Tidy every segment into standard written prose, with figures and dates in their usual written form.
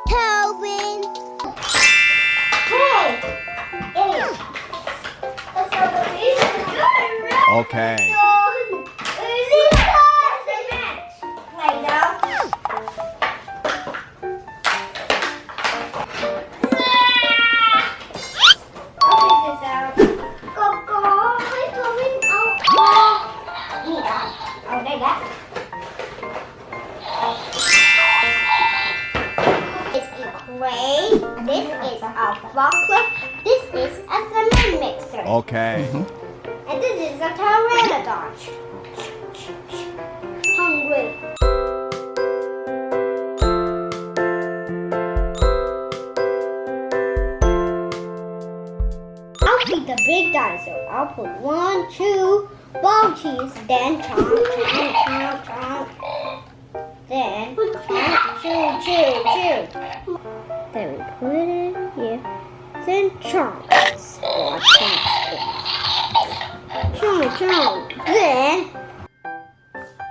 TheoThobin. Hey! Idiot. Okay. Play-Doh. This is a Forklift. This is a cement mixer. Okay. And this is a Pteranodon. Hungry. I'll feed the big dinosaur. I'll put 1, 2 ball cheese, then chomp, chomp, chomp, chomp. Then chomp, chew, chew, chew. Then we put it in here. Then chomp, splat, chomp, splat. Chomp, chomp.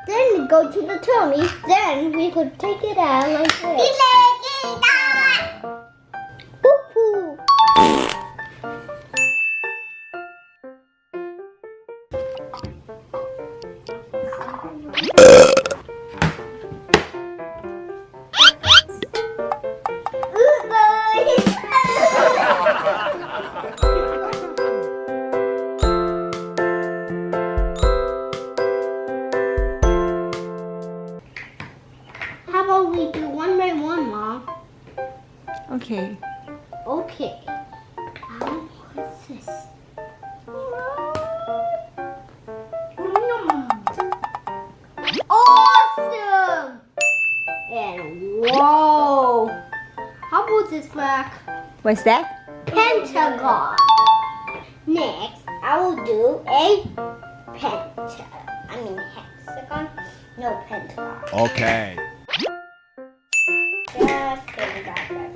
Then we go to the tummy. Then we could take it out like this. Poo poo. How about we do one by one, Mom? Okay. Okay. What's this? Awesome! And whoa! How about this back? What's that? Pentagon. Next, I will do a hexagon. No, pentagon. Okay. Just kidding, hexagon.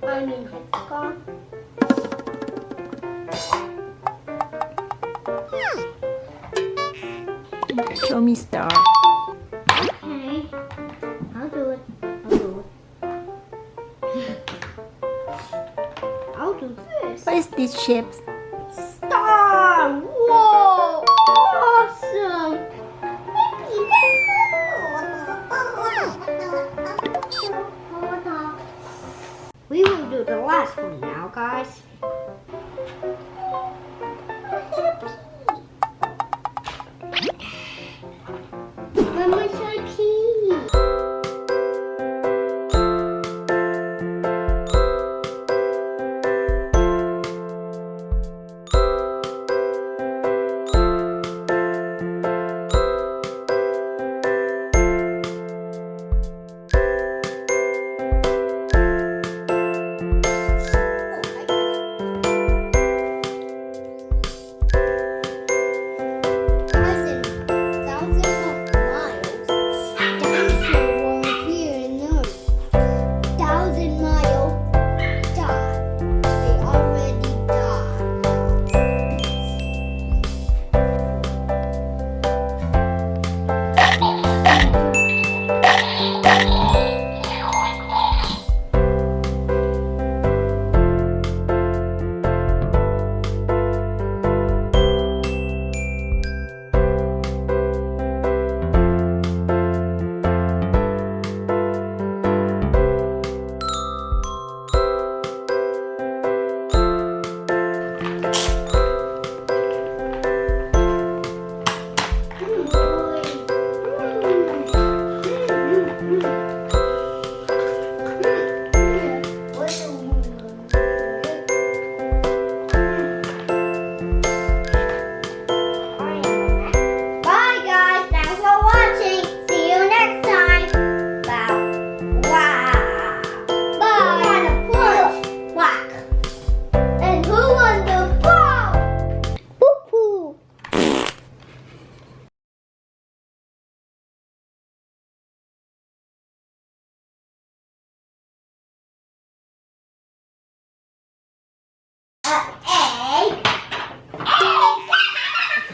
Hexagon. Show me star. Okay. I'll do it. I'll do this. What is this shape? Star! Whoa! Awesome! We will do the last one now, guys. Mama, should I pee?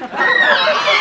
Why